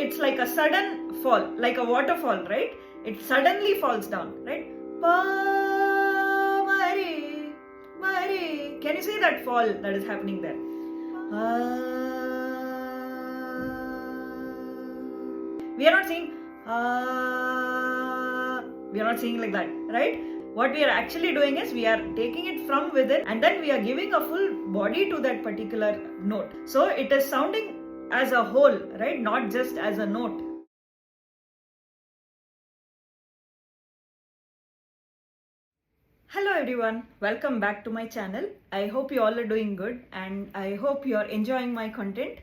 it's like a sudden fall, like a waterfall, right? It suddenly falls down, right? Pa, mari, mari. Can you see that fall that is happening there? We are not saying we are not singing like that, right? What we are actually doing is we are taking it from within and then we are giving a full body to that particular note. So it is sounding as a whole, right? Not just as a note. Hello everyone, welcome back to my channel. I hope you all are doing good and I hope you are enjoying my content.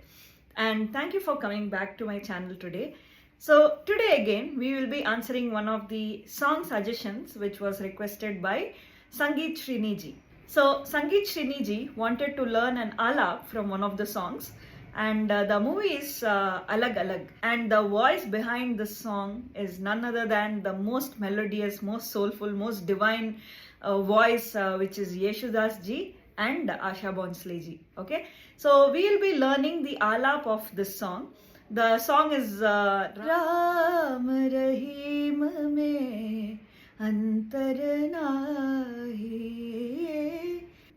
And thank you for coming back to my channel today. So today again we will be answering one of the song suggestions which was requested by Sangeet Sriniji. So Sangeet Sriniji wanted to learn an Alaap from one of the songs, and the movie is Alag, Alag, and the voice behind the song is none other than the most melodious, most soulful, most divine voice which is Yesudas ji and Asha Bhosle ji. Okay, so we will be learning the Alaap of this song. The song is Raam Rahim mein Antar Nahi.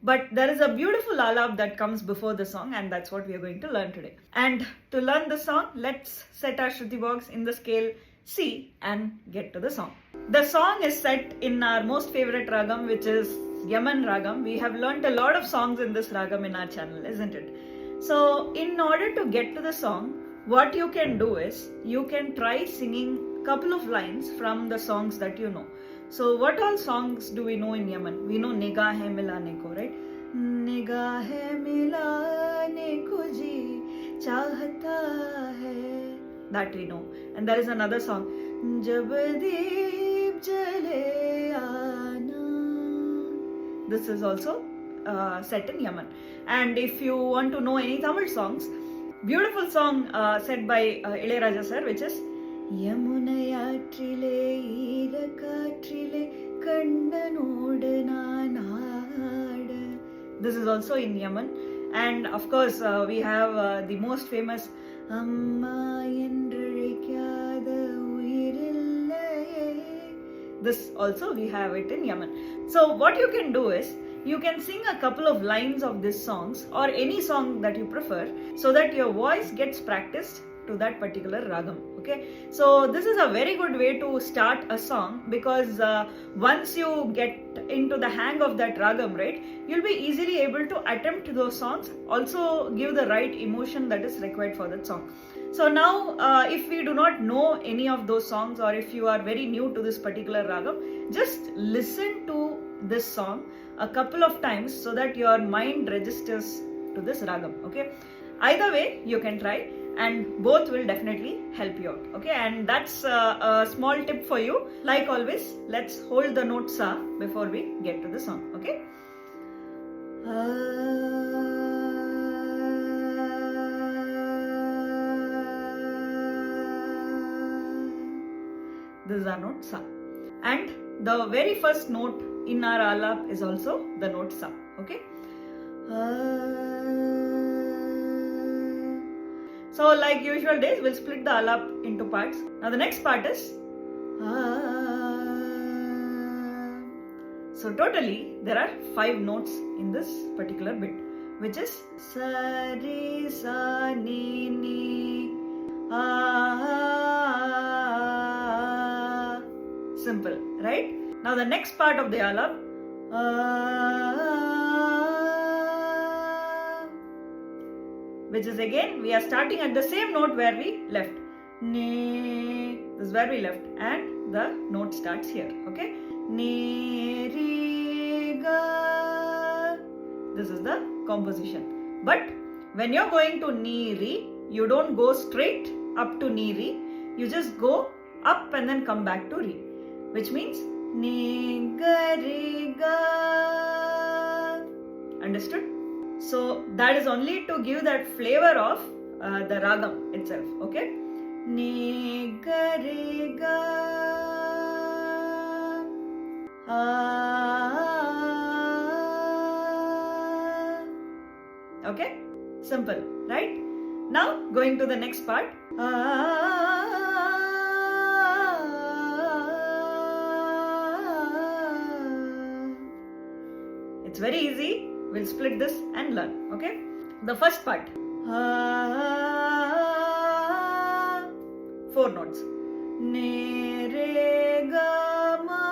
But there is a beautiful Alaap that comes before the song, and that's what we are going to learn today. And to learn the song, let's set our Shruti box in the scale C and get to the song. The song is set in our most favorite ragam, which is Yaman ragam. We have learnt a lot of songs in this ragam in our channel, isn't it? So in order to get to the song, what you can do is you can try singing couple of lines from the songs that you know. So what all songs do we know in Yemen? We know Nigahe Milane Ko, right? Nigahe Milane Ko ji chahta hai. That we know. And there is another song. Jab deep jale aana. This is also set in Yemen. And if you want to know any Tamil songs, beautiful song set by Ilayaraja sir, which is Yamunayatrile Irakatrile Kandanoda Nanada. This is also in Yemen. And of course we have the most famous Amma Yendraikyada Uirillaye. This also we have it in Yemen. So what you can do is you can sing a couple of lines of these songs or any song that you prefer so that your voice gets practiced to that particular ragam. Okay, so this is a very good way to start a song because once you get into the hang of that ragam, right, you'll be easily able to attempt those songs, also give the right emotion that is required for that song. So now if we do not know any of those songs or if you are very new to this particular ragam, just listen to this song a couple of times so that your mind registers to this ragam. Okay, either way you can try and both will definitely help you out. Okay, and that's a small tip for you. Like always, let's hold the note sa before we get to the song. Okay, this is our note sa, and the very first note in our Alaap is also the note sa. Okay, so like usual days we'll split the Alaap into parts. Now the next part is so totally there are 5 notes in this particular bit, which is sa re sa ni ni simple, right? Now the next part of the Alaap which is again we are starting at the same note where we left. Ne, this is where we left, and the note starts here. Okay, ne re ga. This is the composition. But when you're going to ni re, you don't go straight up to ni re. You just go up and then come back to re, which means ni ga re ga. Understood? So that is only to give that flavor of the ragam itself. Okay, ni ga re ga. Okay, simple, right? Now going to the next part. very easy. We'll split this and learn. Okay. The first part. 4 notes. Ne, re, ga, ma.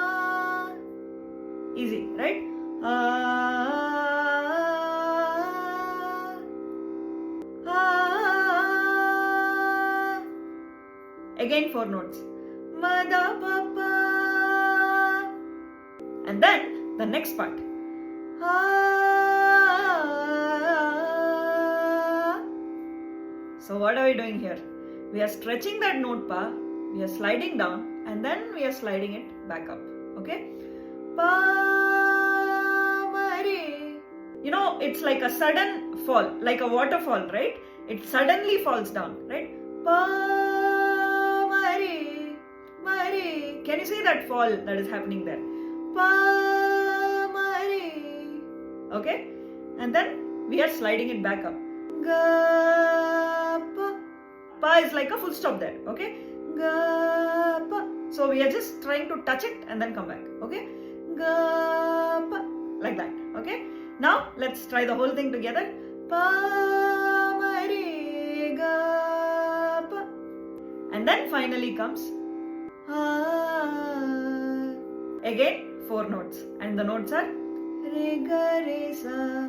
Easy, right? Again 4 notes. Ma, da, pa, pa. And then the next part. So what are we doing here? We are stretching that note pa, we are sliding down, and then we are sliding it back up. Okay? Pa, ma, re. You know, it's like a sudden fall, like a waterfall, right? It suddenly falls down, right? Pa, ma, re, ma, re. Can you see that fall that is happening there? Pa, ma, re. Okay? And then we are sliding it back up. Ga, pa. Pa is like a full stop there. Okay? Ga, pa. So we are just trying to touch it and then come back. Okay? Ga, pa. Like that. Okay? Now let's try the whole thing together. Pa, ma, re, ga, pa. And then finally comes again 4 notes, and the notes are re, ga, re, sa,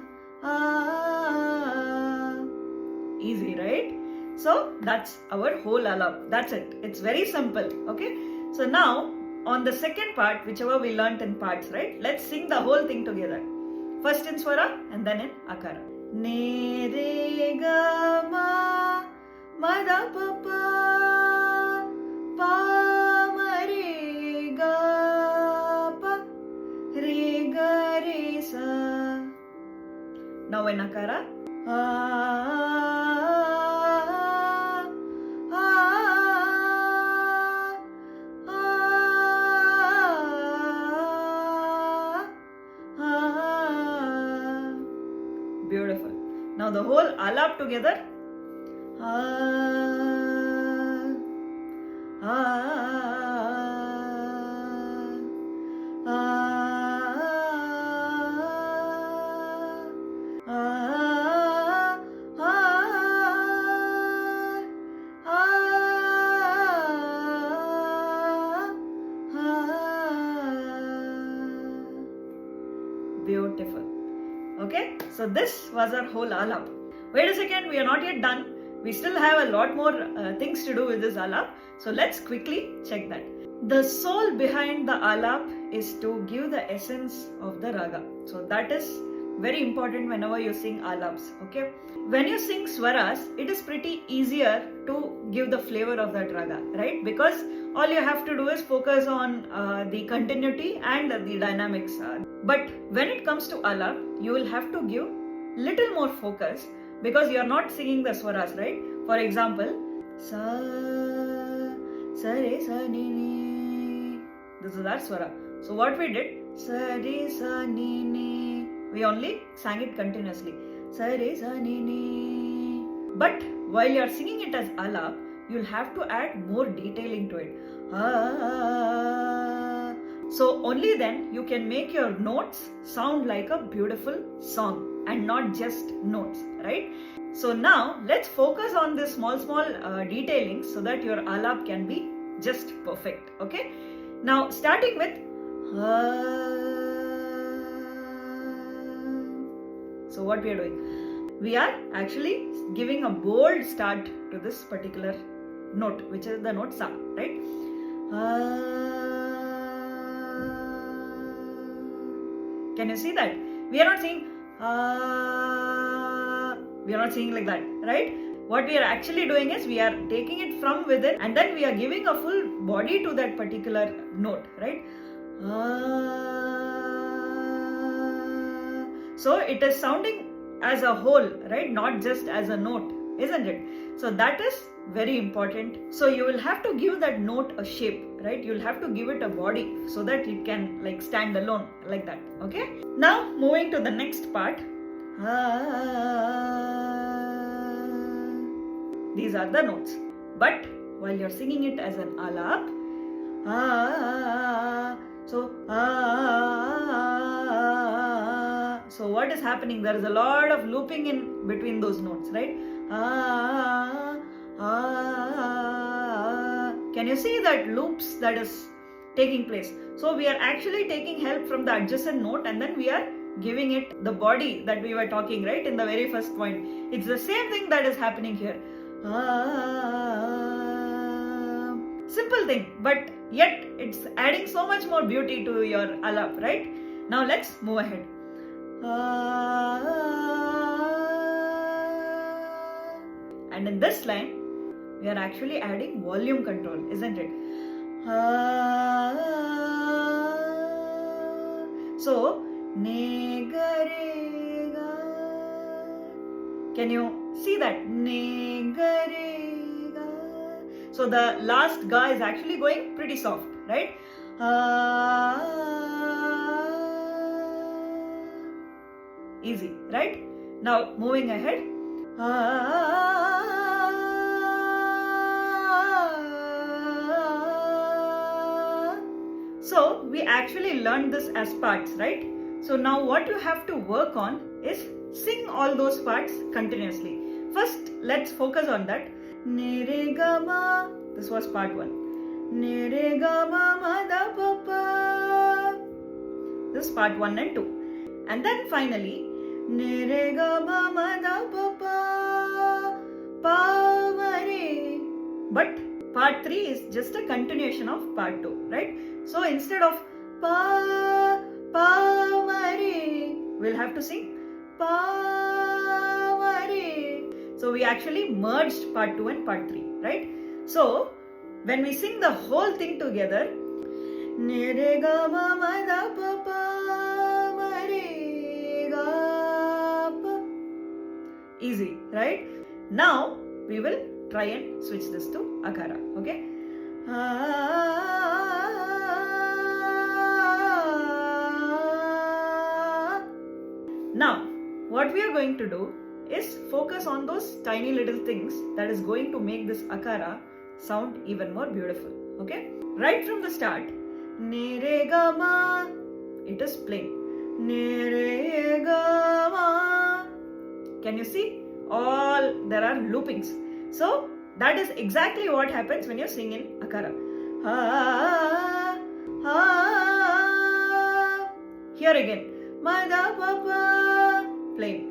easy, right? So that's our whole alap. That's it. It's very simple. Okay. So now on the second part, whichever we learnt in parts, right? Let's sing the whole thing together. First in swara and then in akara. Ne, re, ga, ma, ma, da, pa, pa, pa, ma, re, ga, pa, re, ga, re, sa. Now in akara. Beautiful. Now the whole alap together. Beautiful. Okay, so this was our whole alap. Wait a second, we are not yet done. We still have a lot more things to do with this alap. So let's quickly check that. The soul behind the alap is to give the essence of the raga. So that is very important whenever you sing alaps. Okay, when you sing swaras, it is pretty easier to give the flavor of that raga, right? Because all you have to do is focus on the continuity and the dynamics. But when it comes to alap, you will have to give little more focus because you are not singing the swaras, right? For example, sa, sa, re, sa, ni, ni. This is our swara. So what we did, sa, re, sa, ni, ni. We only sang it continuously. Sa, re, sa, ni, ni. But while you are singing it as alap, you'll have to add more detailing to it. So only then you can make your notes sound like a beautiful song and not just notes, right? So now let's focus on this small detailing so that your alap can be just perfect. Okay. Now starting with so what we are doing? We are actually giving a bold start to this particular note, which is the note sa, right? Can you see that? We are not saying we are not singing like that, right? What we are actually doing is we are taking it from within and then we are giving a full body to that particular note, right? So it is sounding as a whole, right? Not just as a note, isn't it? So that is very important. So you will have to give that note a shape, right? You'll have to give it a body so that it can like stand alone like that. Okay. Now moving to the next part. These are the notes. But while you're singing it as an alap, so So what is happening? There is a lot of looping in between those notes, right? Can you see that loops that is taking place? So we are actually taking help from the adjacent note and then we are giving it the body that we were talking, right, in the very first point. It's the same thing that is happening here. Simple thing, but yet it's adding so much more beauty to your Alaap, right? Now let's move ahead. And in this line, we are actually adding volume control, isn't it? So, ne ga re ga. Can you see that? Ne ga re ga. So the last ga is actually going pretty soft, right? Easy, right? Now moving ahead. So we actually learned this as parts, right? So now what you have to work on is sing all those parts continuously. First, let's focus on that. Ne re ga ma. This was part 1. Ne re ga ma ma da pa pa. This is part 1 and 2. And then finally, ne re ga ma ma da pa pa pa ma re. But part 3 is just a continuation of part 2, right? So instead of pa pa ma re, we'll have to sing pa ma re. So we actually merged part 2 and part 3, right? So when we sing the whole thing together, ne re ga ma ma da pa pa ma re ga pa. Easy, right? Now we will try and switch this to Akara, okay? Now, what we are going to do is focus on those tiny little things that is going to make this Akara sound even more beautiful, okay? Right from the start, ne re ga ma, it is plain. Ne re ga ma. Can you see? There are loopings. So, that is exactly what happens when you sing in Akara. Here again, ma da pa pa, plain.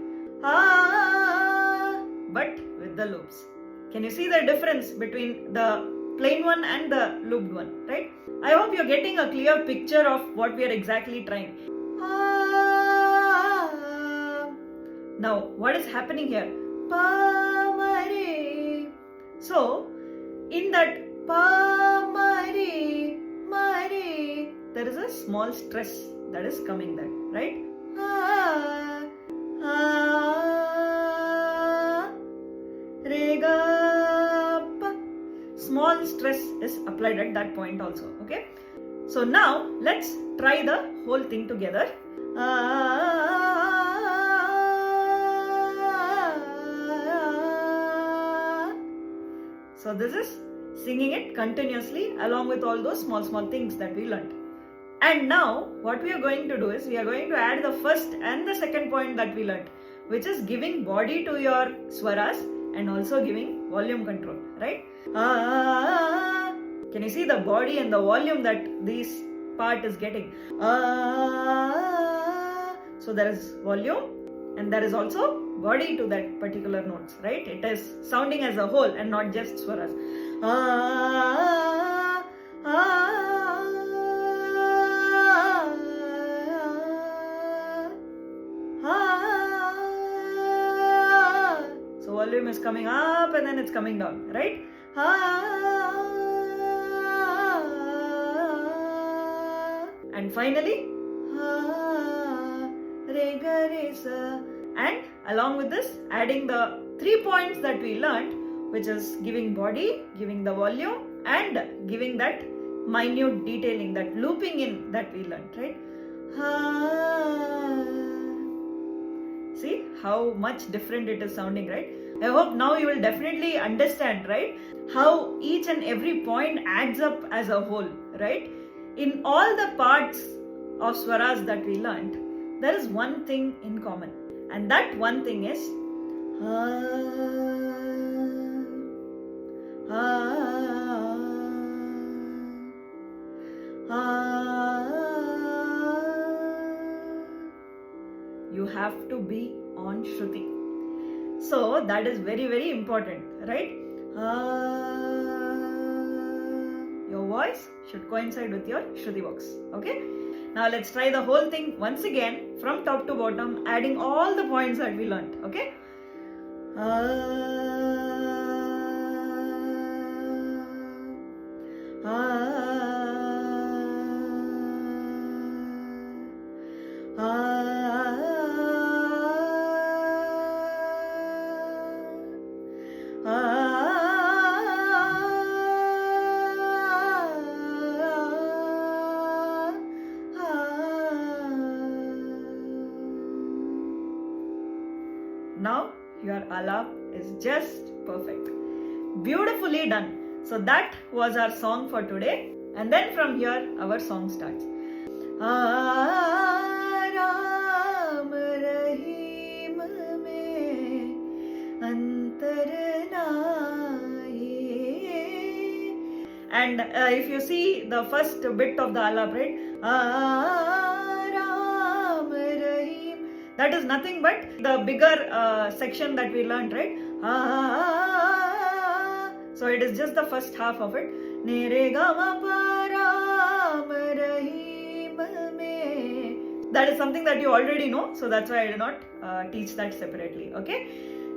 But with the loops. Can you see the difference between the plain one and the looped one, right? I hope you're getting a clear picture of what we are exactly trying. Now, what is happening here? Pa ma re. So, in that pa ma re, there is a small stress that is coming there, right? Re ga pa. Small stress is applied at that point also, okay? So now let's try the whole thing together. So this is singing it continuously along with all those small things that we learned. And now what we are going to do is we are going to add the first and the second point that we learned, which is giving body to your swaras and also giving volume control, right? Can you see the body and the volume that this part is getting? So there is volume and there is also body to that particular notes, right? It is sounding as a whole and not just swaras. So volume is coming up and then it's coming down, right? And finally, re ga re sa. And along with this, adding the 3 points that we learned, which is giving body, giving the volume, and giving that minute detailing, that looping in that we learned, right? See how much different it is sounding, right? I hope now you will definitely understand, right? How each and every point adds up as a whole, right? In all the parts of swaras that we learned, there is one thing in common, and that one thing is you have to be on Shruti. So that is very, very important, right? Your voice should coincide with your Shruti box. Okay? Now let's try the whole thing once again from top to bottom, adding all the points that we learned. Okay? Now your Alaap is just perfect. Beautifully done. So that was our song for today. And then from here our song starts. Raam Rahim mein Antar Nahi. And if you see the first bit of the Alaap, right? Raam Rahim. That is nothing but the bigger section that we learned, right? So it is just the first half of it. Nere gama pa Raam Rahim mein. That is something that you already know, so that's why I did not teach that separately. Okay,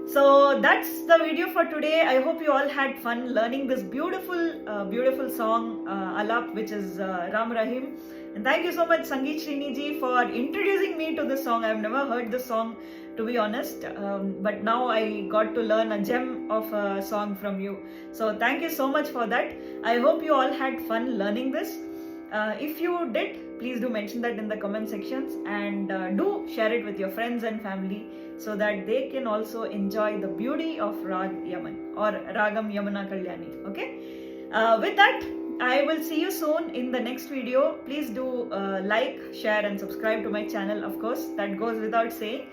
so that's the video for today. I hope you all had fun learning this beautiful song Alaap, which is Raam Rahim. And thank you so much, Sangeet Srini ji, for introducing me to this song. I've never heard this song, to be honest, but now I got to learn a gem of a song from you. So thank you so much for that. I hope you all had fun learning this. If you did, please do mention that in the comment sections, and do share it with your friends and family so that they can also enjoy the beauty of Rag Yaman or Ragam Yamuna Kalyani. Okay. With that, I will see you soon in the next video. Please do like, share and subscribe to my channel, of course. That goes without saying.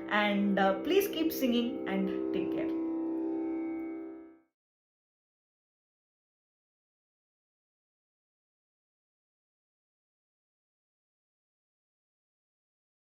And please keep singing and take care.